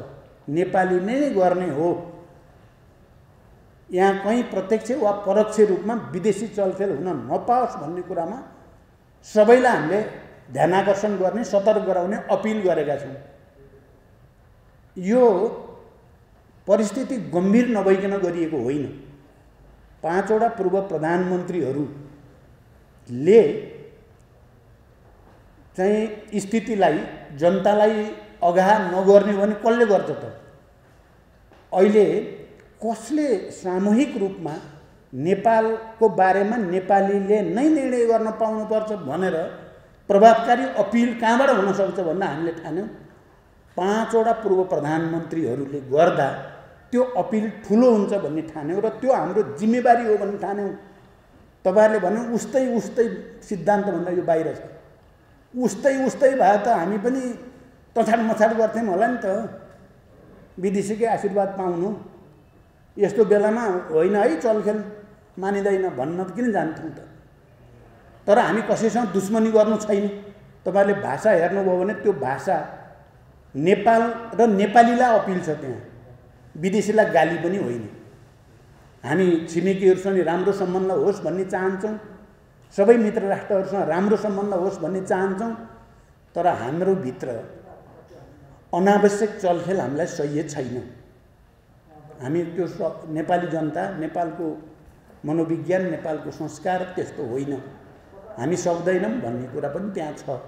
नेपाली नै गर्ने हो, यहाँ कहीँ प्रत्यक्ष वा परोक्ष रूपमा विदेशी चलखेल हुन नपाओस् भन्ने कुरामा सबैलाई हामीले ध्यानाकर्षण गर्ने, सतर्क गराउने अपिल गरेका छौँ। यो परिस्थिति गम्भीर नभइकन गरिएको होइन। 5 वटा पूर्व प्रधानमन्त्रीहरूले चाहिँ स्थितिलाई जनतालाई अगाह नगर्ने भने कसले गर्छ त? अहिले कसले सामूहिक रूपमा नेपालको बारेमा नेपालीले नै निर्णय गर्न पाउनुपर्छ भनेर प्रभावकारी अपिल कहाँबाट हुन सक्छ भन्दा हामीले ठान्यौँ 5 वटा पूर्व प्रधानमन्त्रीहरूले गर्दा त्यो अपिल ठुलो हुन्छ भन्ने ठान्यौँ र त्यो हाम्रो जिम्मेवारी हो भन्ने ठान्यौँ। तपाईहरुले भन्नु उस्तै उस्तै सिद्धान्त भन्दा यो बाहिर छ। उस्तै उस्तै भए त हामी पनि तछाड मछाड गर्थ्यौँ होला नि त, विदेशीकै आशीर्वाद पाउनु। यस्तो बेलामा होइन है चलखेल मानिँदैन भन्न किन जान्थ्यौँ त? तर हामी कसैसँग दुश्मनी गर्नु छैन। तपाईहरुले भाषा हेर्नुभयो भने त्यो भाषा नेपाल र नेपालीलाई अपिल छ, त्यहाँ विदेशीलाई गाली पनि होइन। हामी छिमेकीहरूसँग राम्रो सम्बन्ध होस् भन्ने चाहन्छौँ, सबै मित्र राष्ट्रहरूसँग राम्रो सम्बन्ध होस् भन्ने चाहन्छौँ। तर हाम्रो भित्र अनावश्यक चलखेल हामीलाई सह्य छैन। हामी त्यो नेपाली जनता, नेपालको मनोविज्ञान, नेपालको संस्कार त्यस्तो होइन, हामी सक्दैनौँ भन्ने कुरा पनि त्यहाँ छ।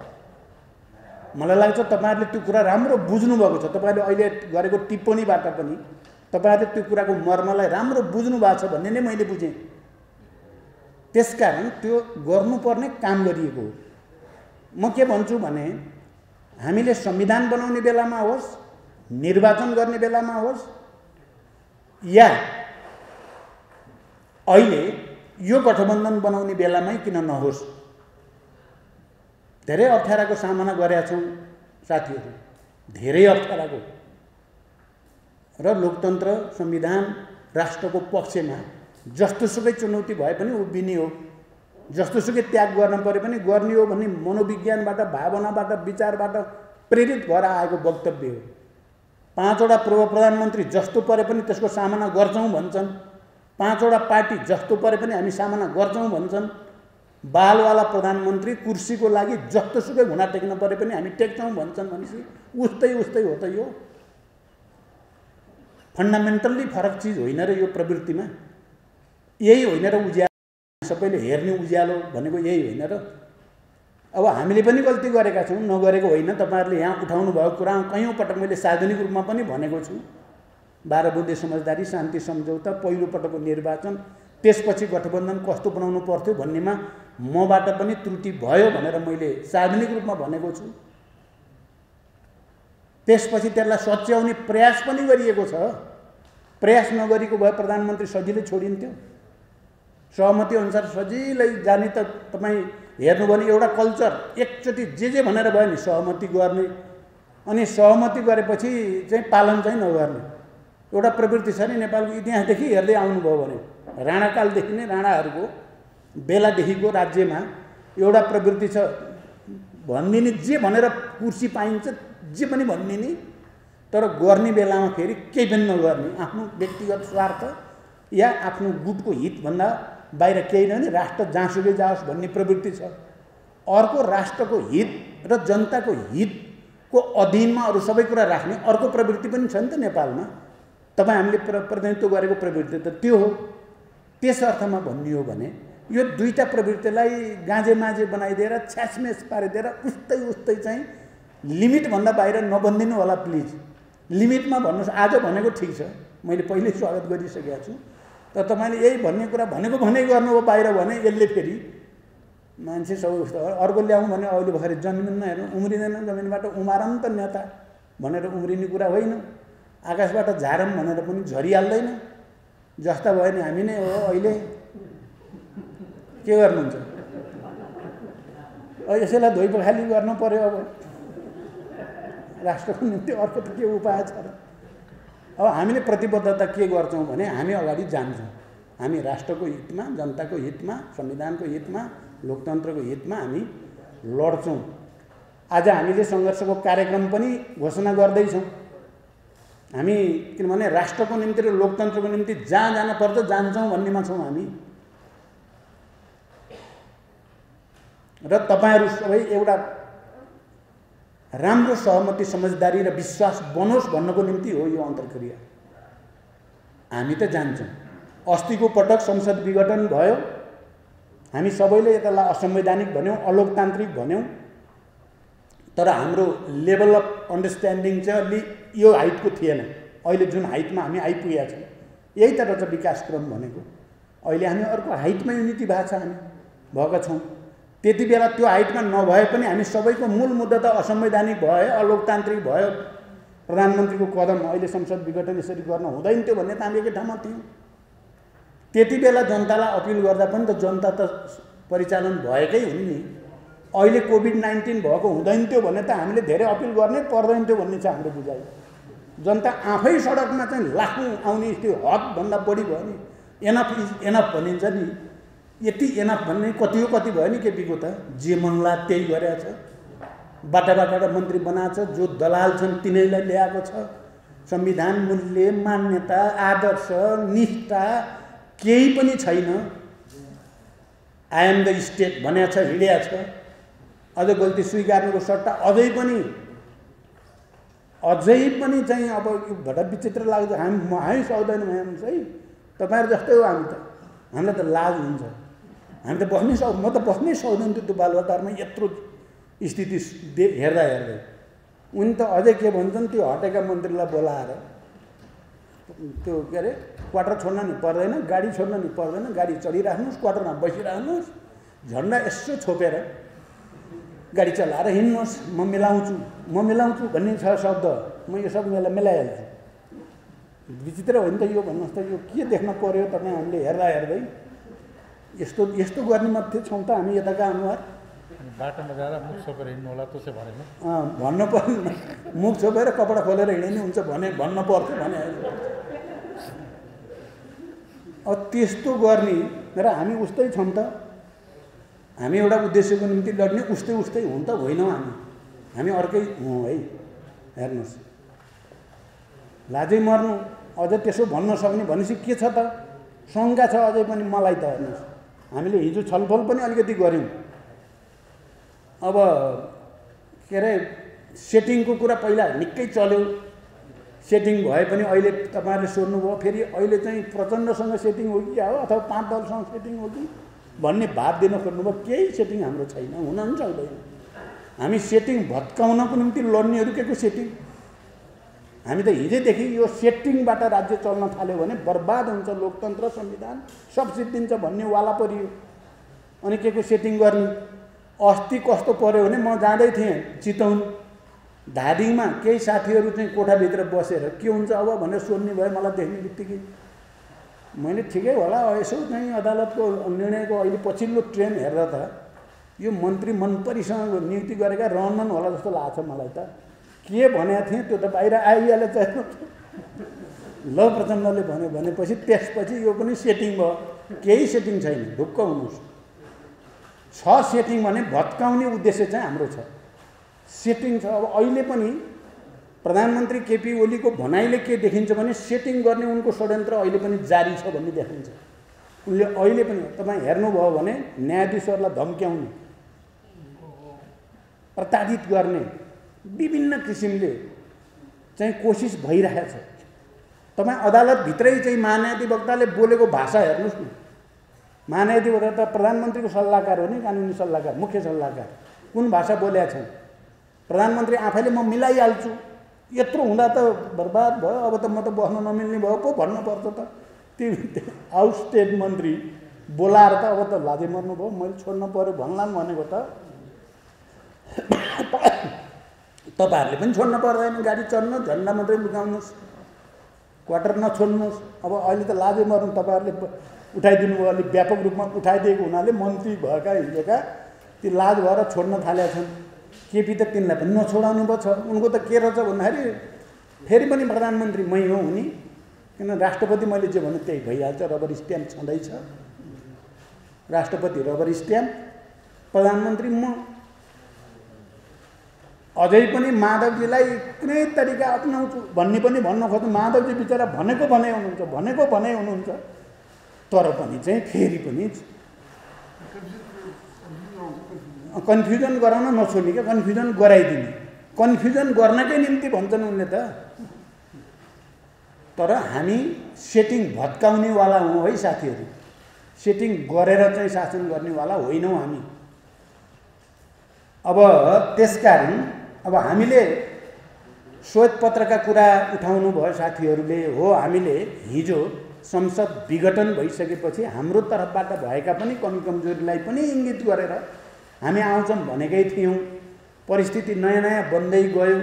मलाई लाग्छ तपाईहरुले त्यो कुरा राम्रो बुझ्नु भएको छ। तपाईहरुले अहिले गरेको टिप्पणीबाट पनि तपाईहरुले त्यो कुराको मर्मलाई राम्रो बुझ्नु भएको छ भन्ने नै मैले बुझेँ। त्यसकारण त्यो गर्नुपर्ने काम गरिएको हो। म के भन्छु भने हामीले संविधान बनाउने बेलामा होस्, निर्वाचन गर्ने बेलामा होस् या अहिले यो गठबन्धन बनाउने बेलामै किन नहोस्, धेरै अप्ठ्याराको सामना गरेका छौँ साथीहरू, धेरै अप्ठ्याराको। र लोकतन्त्र, संविधान, राष्ट्रको पक्षमा जस्तोसुकै चुनौती भए पनि उभिने हो, जस्तोसुकै त्याग गर्न परे पनि गर्ने हो भन्ने मनोविज्ञानबाट, भावनाबाट, विचारबाट प्रेरित भएर आएको वक्तव्य हो। 5 वटा पूर्व प्रधानमन्त्री जस्तो परे पनि त्यसको सामना गर्छौँ भन्छन्, 5 वटा पार्टी जस्तो परे पनि हामी सामना गर्छौँ भन्छन्। बालवाला प्रधानमन्त्री कुर्सीको लागि जस्तोसुकै घुँडा टेक्न परे पनि हामी टेक्छौँ भन्छन् भनेपछि उस्तै उस्तै हो त। यो फन्डामेन्टल्ली फरक चिज होइन र यो प्रवृत्तिमा यही होइन र उज्यालो सबैले हेर्ने उज्यालो भनेको यही होइन र? अब हामीले पनि गल्ती गरेका छौँ, नगरेको होइन। तपाईहरुले यहाँ उठाउनु भएको कुरा कैयौँ पटक मैले सार्वजनिक रूपमा पनि भनेको छु। 12 बुँदे समझदारी, शान्ति सम्झौता, पहिलो पटकको निर्वाचन, त्यसपछि गठबन्धन कस्तो बनाउनु पर्थ्यो भन्नेमा मबाट पनि त्रुटि भयो भनेर मैले सार्वजनिक रूपमा भनेको छु। त्यसपछि त्यसलाई सच्याउने प्रयास पनि गरिएको छ। प्रयास नगरेको भए प्रधानमन्त्री सजिलै छोडिन्थ्यो। सहमति अनुसार सजिलै जाने त तपाईँ हेर्नु भने एउटा कल्चर एकचोटि जे भनेर भयो नि सहमति गर्ने, अनि सहमति गरेपछि चाहिँ पालन चाहिँ नगर्ने एउटा प्रवृत्ति छ नि नेपालको इतिहासदेखि हेर्दै आउनुभयो भने। राणाकालदेखि नै राणाहरूको बेलादेखिको राज्यमा एउटा प्रवृत्ति छ, भनिदिने जे भनेर कुर्सी पाइन्छ जे पनि भनिदिने, तर गर्ने बेलामा फेरि केही पनि नगर्ने, आफ्नो व्यक्तिगत स्वार्थ या आफ्नो गुटको हितभन्दा बाहिर केही नहुने, राष्ट्र जहाँसुकै जाओस् भन्ने प्रवृत्ति छ। अर्को राष्ट्रको हित र जनताको हितको अधीनमा अरू सबै कुरा राख्ने अर्को प्रवृत्ति पनि छ नि त नेपालमा। तपाईँ हामीले प्रतिनिधित्व गरेको प्रवृत्ति त त्यो हो। त्यस अर्थमा भन्ने हो भने यो दुईटा प्रवृत्तिलाई गाँजे माझे बनाइदिएर छ्यासमेस पारिदिएर उस्तै चाहिँ लिमिटभन्दा बाहिर नबनिदिनु होला प्लिज। लिमिटमा भन्नुहोस्। आज भनेको ठिक छ, मैले पहिल्यै स्वागत गरिसकेको छु, तर तपाईँले यही भन्ने कुरा भनेको गर्नु हो बाहिर भने यसले फेरि मान्छे सब अर्को ल्याउँ भने अहिले भर्खरै जमिनमा हेर्नु उम्रिँदैन, जमिनबाट उमारौँ त नेता भनेर उम्रिने कुरा होइन। आकाशबाट झारौँ भनेर पनि झरिहाल्दैन। जस्ता भयो नि हामी नै हो। अहिले के गर्नुहुन्छ? यसैलाई धोइ पखाली गर्नु पर्यो। अब राष्ट्रको निम्ति अर्को त के उपाय छ र? अब हामीले प्रतिबद्धता के गर्छौँ भने हामी अगाडि जान्छौँ। हामी राष्ट्रको हितमा, जनताको हितमा, संविधानको हितमा, लोकतन्त्रको हितमा हामी लड्छौँ। आज हामीले सङ्घर्षको कार्यक्रम पनि घोषणा गर्दैछौँ। हामी किनभने राष्ट्रको निम्ति र लोकतन्त्रको निम्ति जहाँ जान पर्छ जान्छौँ भन्नेमा छौँ हामी। र तपाईँहरू सबै एउटा राम्रो सहमति, समझदारी र विश्वास बनोस् भन्नको निम्ति हो यो अन्तर्क्रिया। हामी त जान्छौँ। अस्तिको पटक संसद विघटन भयो। हामी सबैले यसलाई असंवैधानिक भन्यौँ, अलोकतान्त्रिक भन्यौँ, तर हाम्रो लेभल अफ अन्डरस्ट्यान्डिङ चाहिँ अलि यो हाइटको थिएन। अहिले जुन हाइटमा हामी आइपुगेका छौँ यही त रहेछ विकासक्रम भनेको। अहिले हामी अर्को हाइटमा युनिटी भएको छ, हामी भएका छौँ। त्यति बेला त्यो हाइटमा नभए पनि हामी सबैको मूल मुद्दा त असंवैधानिक भयो, अलोकतान्त्रिक भयो। प्रधानमन्त्रीको कदम अहिले संसद विघटन यसरी गर्न हुँदैन थियो भन्ने त हामी एकै ठाउँमा थियौँ। त्यति बेला जनतालाई अपिल गर्दा पनि त जनता त परिचालन भएकै हुन् नि। अहिले कोभिड-19 भएको हुँदैन थियो भने त हामीले धेरै अपिल गर्नै पर्दैन थियो भन्ने छ हाम्रो बुझाइ। जनता आफै सडकमा चाहिँ लाखौँ आउने त्यो हदभन्दा बढी भयो नि। एनफ इज एनफ भनिन्छ नि। यति एनफ भन्ने कति हो कति भयो नि केपीको त। जे मनला त्यही गरेको छ। बाटाबाट मन्त्री बनाएको छ। जो दलाल छन् तिनैलाई ल्याएको छ। संविधान, मूल्य, मान्यता, आदर्श, निष्ठा केही पनि छैन। आई एम द स्टेट भनेको छ, हिँडेको छ। अझ गल्ती स्वीकार्नुको सट्टा अझै पनि चाहिँ अब भटा विचित्र लाग्छ। हामी सक्दैनौँ हेर्नुहोस् है। तपाईँहरू जस्तै हो हामी त। हामीलाई त लाज हुन्छ। हामी त म त बस्नै सक्दैन त्यो बालुवाटारमा यत्रो स्थिति हेर्दा उनी त अझै के भन्छन्, त्यो हटेका मन्त्रीलाई बोलाएर त्यो के अरे क्वार्टर छोड्न नि पर्दैन, गाडी छोड्न नि पर्दैन, गाडी चढिराख्नुहोस्, क्वार्टरमा बसिराख्नुहोस्, झन्डा यसो छोपेर गाडी चलाएर हिँड्नुहोस्, म मिलाउँछु भन्ने छ शब्द। म यो सब मिलाइहाल्छु। विचित्र हो नि त यो। भन्नुहोस् त यो के देख्न पर्यो तपाईँ हामीले हेर्दै। यस्तो गर्ने मात्रै छौँ त हामी यताका अनुहार। बाटोमा जाँदा मुख छोपेर हिँड्नु होला त्यसो भनेन। भन्नु पर्ने, मुख छोपेर कपडा खोलेर हिँड्ने हुन्छ भन्न पर्थ्यो भने। अब त्यस्तो गर्ने र हामी उस्तै छौँ त। हामी एउटा उद्देश्यको निम्ति लड्ने उस्तै हुन् त होइनौँ हामी अर्कै हौँ है। हेर्नुहोस्, लाजै मर्नु। अझ त्यसो भन्न सक्ने भनेपछि के छ त? शङ्का छ अझै पनि मलाई त। हेर्नुहोस्, हामीले हिजो छलफल पनि अलिकति गऱ्यौँ। अब के अरे सेटिङको कुरा पहिला निकै चल्यो। सेटिङ भए पनि अहिले तपाईँहरूले सोध्नुभयो फेरि अहिले चाहिँ प्रचण्डसँग सेटिङ हो कि हो अथवा 5 दलसँग सेटिङ हो कि भन्ने भाव दिन खोज्नुभयो। केही सेटिङ हाम्रो छैन, हुन पनि सक्दैन। हामी सेटिङ भत्काउनको निम्ति लड्नेहरू के को सेटिङ? हामी त हिजैदेखि यो सेटिङबाट राज्य चल्न थाल्यो भने बर्बाद हुन्छ लोकतन्त्र संविधान सब सिद्धिन्छ भन्ने वाला परियो। अनि के को सेटिङ गर्ने? अस्ति कस्तो पर्यो भने म जाँदै थिएँ चितवन, धादिङमा केही साथीहरू चाहिँ कोठाभित्र बसेर के हुन्छ अब भनेर सोध्ने भयो मलाई देख्ने बित्तिकै। मैले ठिकै होला यसो चाहिँ अदालतको निर्णयको अहिले पछिल्लो ट्रेन हेरेर त यो मन्त्री मनपरीसँग नियुक्ति गरेका रहनन् होला जस्तो लाग्छ मलाई त। के भनेको थिएँ त्यो त बाहिर आइहालेछ। ल प्रचण्डले भन्यो भनेपछि त्यसपछि यो पनि सेटिङ भयो। केही सेटिङ छैन, ढुक्क हुनुहोस्। छ सेटिङ भने भत्काउने उद्देश्य चाहिँ हाम्रो छ, सेटिङ छ। अब अहिले पनि प्रधानमन्त्री केपी ओलीको भनाइले के देखिन्छ भने सेटिङ गर्ने उनको षड्यन्त्र अहिले पनि जारी छ भन्ने देखिन्छ। उनले अहिले पनि तपाईँ हेर्नुभयो भने न्यायाधीशहरूलाई धम्क्याउने, प्रताडित गर्ने विभिन्न किसिमले चाहिँ कोसिस भइरहेछ। तपाईँ अदालतभित्रै चाहिँ महान्यायाधिवक्ताले बोलेको भाषा हेर्नुहोस् न। महान्यायाधिवक्ता त प्रधानमन्त्रीको सल्लाहकार हो नि, कानुनी सल्लाहकार, मुख्य सल्लाहकार। कुन भाषा बोलेका छन्? प्रधानमन्त्री आफैले म मिलाइहाल्छु, यत्रो हुँदा त बर्बाद भयो, अब त म त बस्न नमिल्ने भयो पो भन्नुपर्छ त। त्यो हाउस स्टेट मन्त्री बोलाएर त अब त लाजे मर्नु भयो, मैले छोड्न पर्यो भन्लान् भनेको त तपाईँहरूले पनि छोड्न पर्दैन। गाडी चढ्नु, झन्डा मात्रै लुकाउनुहोस्, क्वार्टर नछोड्नुहोस्। अब अहिले त लाजे मर्नु, तपाईँहरूले उठाइदिनु भयो, अलिक व्यापक रूपमा उठाइदिएको हुनाले मन्त्री भएका हिजोका ती लाज भएर छोड्न थालेका छन्। केपी त तिनलाई पनि नछोडाउनु पो छ। उनको त के रहेछ भन्दाखेरि फेरि पनि प्रधानमन्त्री मै हो हुने, किन राष्ट्रपति मैले जे भन्नु त्यही भइहाल्छ, रबर स्ट्याम्प छँदैछ। राष्ट्रपति रबर स्ट्याम्प, प्रधानमन्त्री म। अझै पनि माधवजीलाई कुनै तरिका अपनाउँछु भन्ने पनि भन्न खोज्नु। माधवजी बिचरा भनेको भनाइ हुनुहुन्छ, तर पनि चाहिँ फेरि पनि कन्फ्युजन गराउन नछोड्ने क्या, कन्फ्युजन गराइदिने। कन्फ्युजन गर्नकै निम्ति भन्छन् उनले त। तर हामी सेटिङ भत्काउनेवाला हौँ है साथीहरू, सेटिङ गरेर चाहिँ शासन गर्नेवाला होइनौँ हामी। अब त्यसकारण अब हामीले श्वेतपत्रका कुरा उठाउनु भयो साथीहरूले। हो, हामीले हिजो संसद विघटन भइसकेपछि हाम्रो तर्फबाट भएका पनि कमी कमजोरीलाई पनि इङ्गित गरेर हामी आउँछौँ भनेकै थियौँ। परिस्थिति नयाँ नयाँ बन्दै गयो।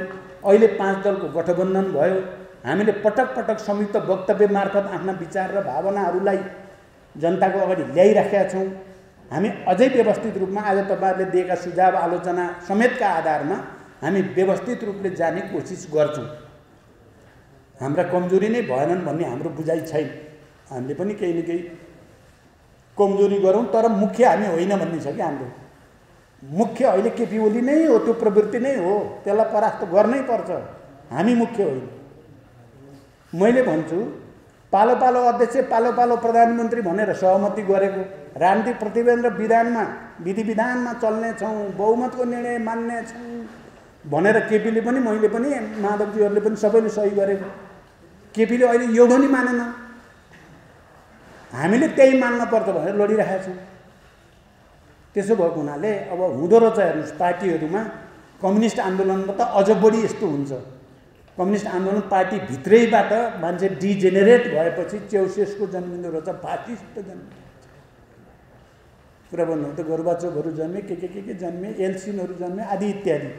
अहिले 5 दलको गठबन्धन भयो। हामीले पटक पटक संयुक्त वक्तव्य मार्फत आफ्ना विचार र भावनाहरूलाई जनताको अगाडि ल्याइराखेका छौँ। हामी अझै व्यवस्थित रूपमा आज तपाईँहरूले दिएका सुझाव आलोचना समेतका आधारमा हामी व्यवस्थित रूपले जाने कोसिस गर्छौँ। हाम्रा कमजोरी नै भएनन् भन्ने हाम्रो बुझाइ छैन। हामीले पनि केही न केही कमजोरी गरौँ, तर मुख्य हामी होइन भन्ने छ कि हाम्रो। मुख्य अहिले केपी ओली नै हो, त्यो प्रवृत्ति नै हो, त्यसलाई परास्त गर्नै पर्छ। हामी मुख्य होइन। मैले भन्छु पालो पालो अध्यक्ष, पालो पालो प्रधानमन्त्री भनेर सहमति गरेको राजनीतिक प्रतिवेदन र विधानमा विधि विधानमा चल्ने छौँ, बहुमतको निर्णय मान्ने छौँ भनेर केपीले पनि, मैले पनि, माधवजीहरूले पनि सबैले सही गरेको। केपीले अहिले यो पनि मानेन। हामीले त्यही मान्न पर्छ भनेर लडिरहेका छौँ। त्यसो भएको हुनाले अब हुँदो रहेछ हेर्नुहोस्, पार्टीहरूमा कम्युनिस्ट आन्दोलनमा त अझ बढी यस्तो हुन्छ। कम्युनिस्ट आन्दोलन पार्टीभित्रैबाट मान्छे डिजेनेरेट भएपछि चेउसेसको जन्मिँदो रहेछ, फासिस्ट जन्मिँदो रहेछ। कुरा भन्नु त गोर्बाचोभहरू जन्मे, के जन्मे, एल्सिनहरू जन्मे आदि इत्यादि।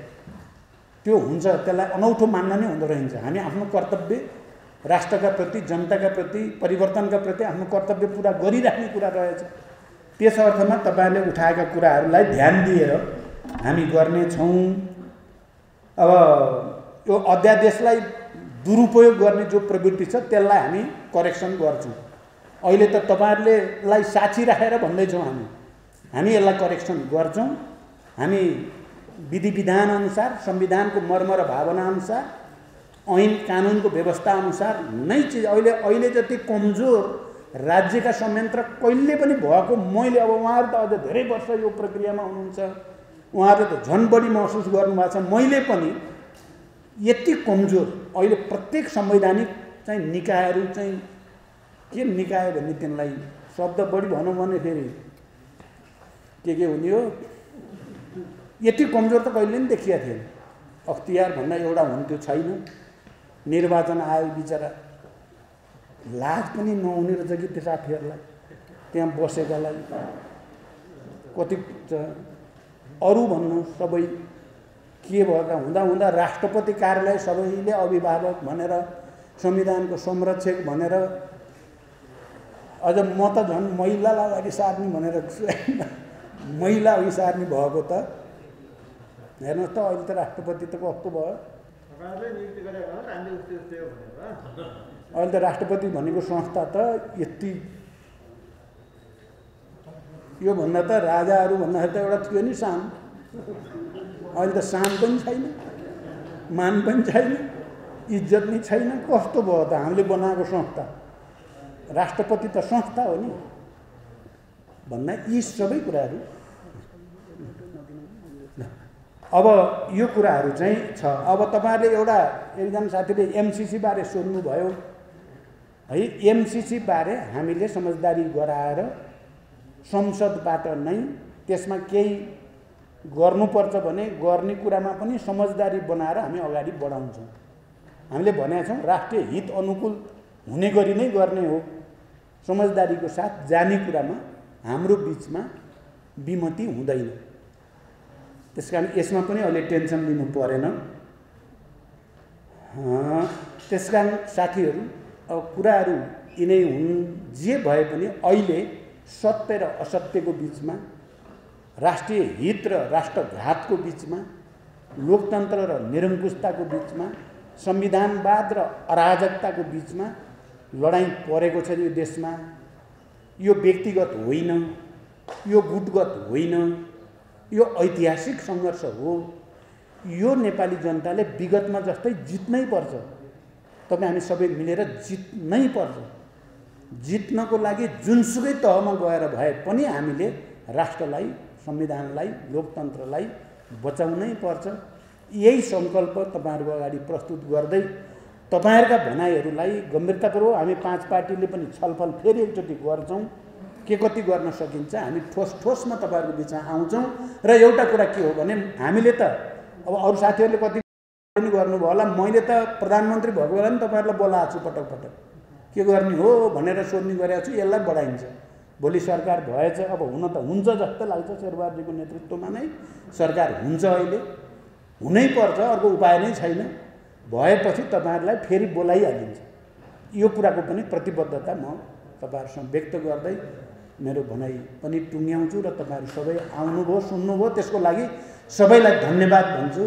त्यो हुन्छ, त्यसलाई अनौठो मान्न नै हुँदो रहन्छ। हामी आफ्नो कर्तव्य राष्ट्रका प्रति, जनताका प्रति, परिवर्तनका प्रति आफ्नो कर्तव्य पुरा गरिराख्ने कुरा रहेछ। त्यस अर्थमा तपाईँहरूले उठाएका कुराहरूलाई ध्यान दिएर हामी गर्नेछौँ। अब यो अध्यादेशलाई दुरुपयोग गर्ने जो प्रवृत्ति छ त्यसलाई हामी करेक्सन गर्छौँ। अहिले त तपाईँहरूलाई साक्षी राखेर भन्दैछौँ हामी यसलाई करेक्सन गर्छौँ। हामी विधि विधान अनुसार, संविधानको मर्म र भावना अनुसार, ऐन कानुनको व्यवस्था अनुसार नै चिज अहिले जति कमजोर राज्यका संयन्त्र कहिले पनि भएको मैले, अब उहाँहरू त अझ धेरै वर्ष यो प्रक्रियामा हुनुहुन्छ, उहाँहरूले त झन् बढी महसुस गर्नुभएको छ। मैले पनि यति कमजोर अहिले प्रत्येक संवैधानिक चाहिँ निकायहरू चाहिँ के निकाय भन्ने, तिनलाई शब्द बढी भनौँ भने फेरि के हुने हो, यति कमजोर त कहिले पनि देखिएको थिएन। अख्तियार भन्दा एउटा हुन्थ्यो, छैन। निर्वाचन आयोग बिचरा लाज पनि नहुने रहेछ कि त्यो साथीहरूलाई त्यहाँ बसेकालाई कति अरू भन्नु सबै के भएका हुँदा हुँदा राष्ट्रपति कार्यालय सबैले अभिभावक भनेर संविधानको संरक्षक भनेर अझ म त झन् महिलालाई अगाडि सार्ने भनेर महिला अघि सार्ने भएको त हेर्नुहोस् त अहिले त राष्ट्रपति त कस्तो भयो अहिले त राष्ट्रपति भनेको संस्था त यति यो भन्दा त राजाहरू भन्दाखेरि त एउटा थियो नि सान अहिले त सान पनि छैन मान पनि छैन इज्जत नि छैन कस्तो भयो त हामीले बनाएको संस्था राष्ट्रपति त संस्था हो नि भन्दा यी सबै कुराहरू अब यो कुराहरू चाहिँ छ। अब तपाईँहरूले एकजना साथीले एमसीसी बारे सोध्नुभयो है। एमसीसी बारे हामीले समझदारी गराएर संसदबाट नै त्यसमा केही गर्नुपर्छ भने गर्ने कुरामा पनि समझदारी बनाएर हामी अगाडि बढाउँछौँ। हामीले भनेका छौँ राष्ट्रिय हित अनुकूल हुने गरी नै गर्ने हो। समझदारीको साथ जाने कुरामा हाम्रो बिचमा विमति हुँदैन। त्यसकारण यसमा पनि अहिले टेन्सन लिनु परेन। त्यसकारण साथीहरू अब कुराहरू यिनै हुन्। जे भए पनि अहिले सत्य र असत्यको बिचमा, राष्ट्रिय हित र राष्ट्रघातको बिचमा, लोकतन्त्र र निरङ्कुशताको बिचमा, संविधानवाद र अराजकताको बिचमा लडाईँ परेको छ यो देशमा। यो व्यक्तिगत होइन, यो गुटगत होइन, यो ऐतिहासिक सङ्घर्ष हो। यो नेपाली जनताले विगतमा जस्तै जित्नै पर्छ। तपाईँ हामी सबै मिलेर जित्नै पर्छ। जित्नको लागि जुनसुकै तहमा गएर भए पनि हामीले राष्ट्रलाई, संविधानलाई, लोकतन्त्रलाई बचाउनै पर्छ। यही सङ्कल्प तपाईँहरूको अगाडि प्रस्तुत गर्दै तपाईँहरूका भनाइहरूलाई गम्भीरतापूर्वक हामी 5 पार्टीले पनि छलफल फेरि एकचोटि गर्छौँ। के कति गर्न सकिन्छ हामी ठोसमा तपाईँहरूको बिचमा आउँछौँ। र एउटा कुरा के हो भने हामीले त अब अरू साथीहरूले कति पनि गर्नुभयो होला, मैले त प्रधानमन्त्री भएको बेला पनि तपाईँहरूलाई बोलाएको छु पटक पटक। के गर्ने हो भनेर सोध्ने गरेको छु। यसलाई बढाइन्छ। भोलि सरकार भएछ, अब हुन त हुन्छ जस्तो लाग्छ। शेरबहादुरजीको नेतृत्वमा नै सरकार हुन्छ। अहिले हुनै पर्छ, अर्को उपाय नै छैन। भएपछि तपाईँहरूलाई फेरि बोलाइहालिन्छ। यो कुराको पनि प्रतिबद्धता म तपाईँहरूसँग व्यक्त गर्दै मेरो भनाइ पनि टुङ्ग्याउँछु। र तपाईँहरू सबै आउनुभयो, सुन्नुभयो, त्यसको लागि सबैलाई धन्यवाद भन्छु।